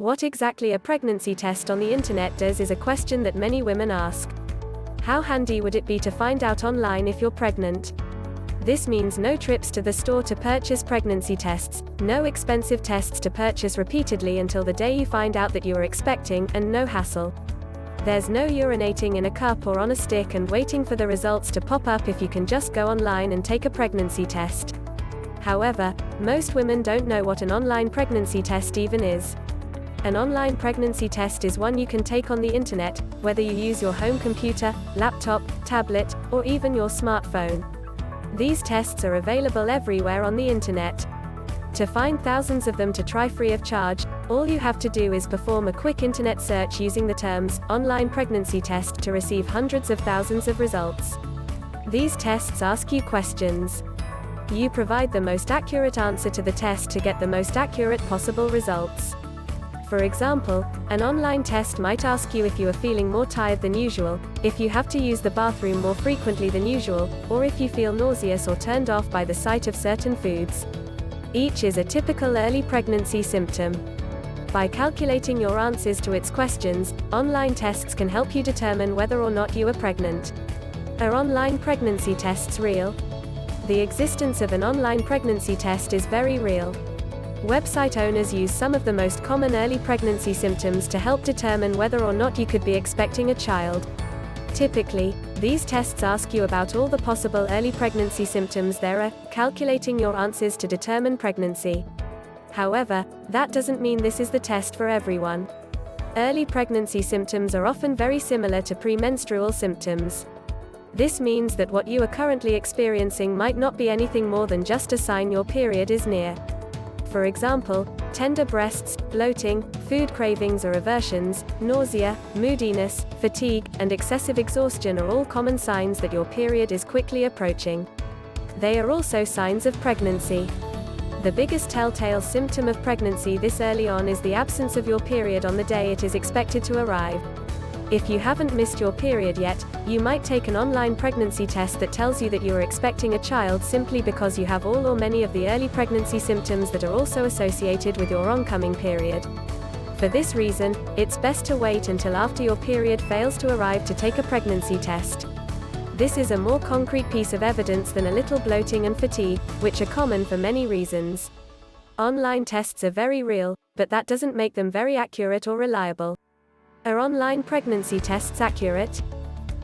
What exactly a pregnancy test on the internet does is a question that many women ask. How handy would it be to find out online if you're pregnant? This means no trips to the store to purchase pregnancy tests, no expensive tests to purchase repeatedly until the day you find out that you are expecting, and no hassle. There's no urinating in a cup or on a stick and waiting for the results to pop up if you can just go online and take a pregnancy test. However, most women don't know what an online pregnancy test even is. An online pregnancy test is one you can take on the internet, whether you use your home computer, laptop, tablet, or even your smartphone. These tests are available everywhere on the internet. To find thousands of them to try free of charge, all you have to do is perform a quick internet search using the terms "online pregnancy test" to receive hundreds of thousands of results. These tests ask you questions. You provide the most accurate answer to the test to get the most accurate possible results. For example, an online test might ask you if you are feeling more tired than usual, if you have to use the bathroom more frequently than usual, or if you feel nauseous or turned off by the sight of certain foods. Each is a typical early pregnancy symptom. By calculating your answers to its questions, online tests can help you determine whether or not you are pregnant. Are online pregnancy tests real? The existence of an online pregnancy test is very real. Website owners use some of the most common early pregnancy symptoms to help determine whether or not you could be expecting a child. Typically, these tests ask you about all the possible early pregnancy symptoms there are, calculating your answers to determine pregnancy. However, that doesn't mean this is the test for everyone. Early pregnancy symptoms are often very similar to premenstrual symptoms. This means that what you are currently experiencing might not be anything more than just a sign your period is near. For example, tender breasts, bloating, food cravings or aversions, nausea, moodiness, fatigue, and excessive exhaustion are all common signs that your period is quickly approaching. They are also signs of pregnancy. The biggest telltale symptom of pregnancy this early on is the absence of your period on the day it is expected to arrive. If you haven't missed your period yet, you might take an online pregnancy test that tells you that you are expecting a child simply because you have all or many of the early pregnancy symptoms that are also associated with your oncoming period. For this reason, it's best to wait until after your period fails to arrive to take a pregnancy test. This is a more concrete piece of evidence than a little bloating and fatigue, which are common for many reasons. Online tests are very real, but that doesn't make them very accurate or reliable. Are online pregnancy tests accurate?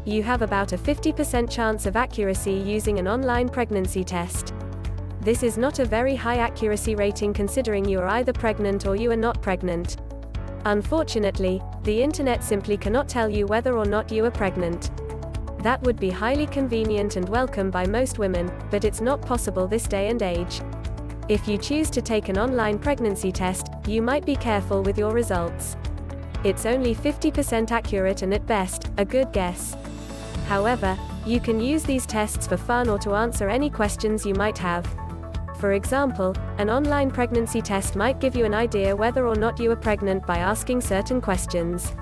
You have about a 50% chance of accuracy using an online pregnancy test. This is not a very high accuracy rating considering you are either pregnant or you are not pregnant. Unfortunately, the internet simply cannot tell you whether or not you are pregnant. That would be highly convenient and welcome by most women, but it's not possible this day and age. If you choose to take an online pregnancy test, you might be careful with your results. It's only 50% accurate and at best, a good guess. However, you can use these tests for fun or to answer any questions you might have. For example, an online pregnancy test might give you an idea whether or not you are pregnant by asking certain questions.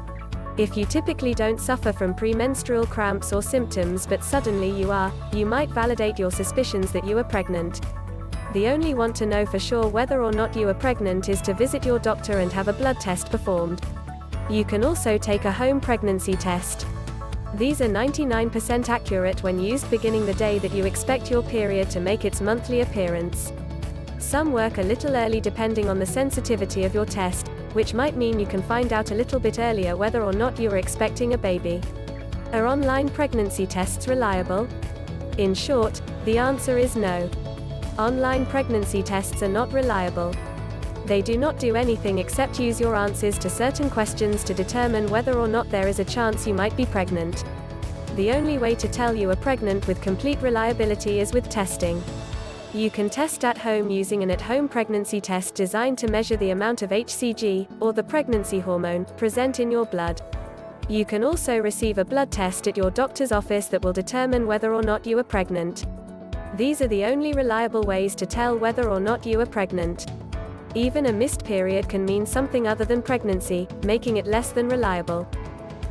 If you typically don't suffer from premenstrual cramps or symptoms but suddenly you are, you might validate your suspicions that you are pregnant. The only way to know for sure whether or not you are pregnant is to visit your doctor and have a blood test performed. You can also take a home pregnancy test. These are 99% accurate when used beginning the day that you expect your period to make its monthly appearance. Some work a little early depending on the sensitivity of your test, which might mean you can find out a little bit earlier whether or not you are expecting a baby. Are online pregnancy tests reliable? In short, the answer is no. Online pregnancy tests are not reliable. They do not do anything except use your answers to certain questions to determine whether or not there is a chance you might be pregnant. The only way to tell you are pregnant with complete reliability is with testing. You can test at home using an at-home pregnancy test designed to measure the amount of HCG, or the pregnancy hormone, present in your blood. You can also receive a blood test at your doctor's office that will determine whether or not you are pregnant. These are the only reliable ways to tell whether or not you are pregnant. Even a missed period can mean something other than pregnancy, making it less than reliable.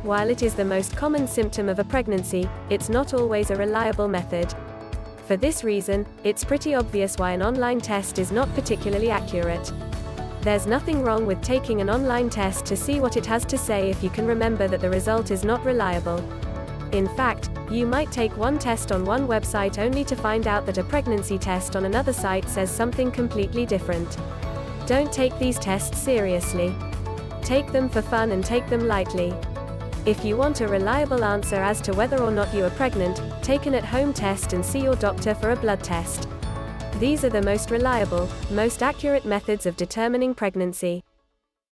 While it is the most common symptom of a pregnancy, it's not always a reliable method. For this reason, it's pretty obvious why an online test is not particularly accurate. There's nothing wrong with taking an online test to see what it has to say if you can remember that the result is not reliable. In fact, you might take one test on one website only to find out that a pregnancy test on another site says something completely different. Don't take these tests seriously. Take them for fun and take them lightly. If you want a reliable answer as to whether or not you are pregnant, take an at-home test and see your doctor for a blood test. These are the most reliable, most accurate methods of determining pregnancy.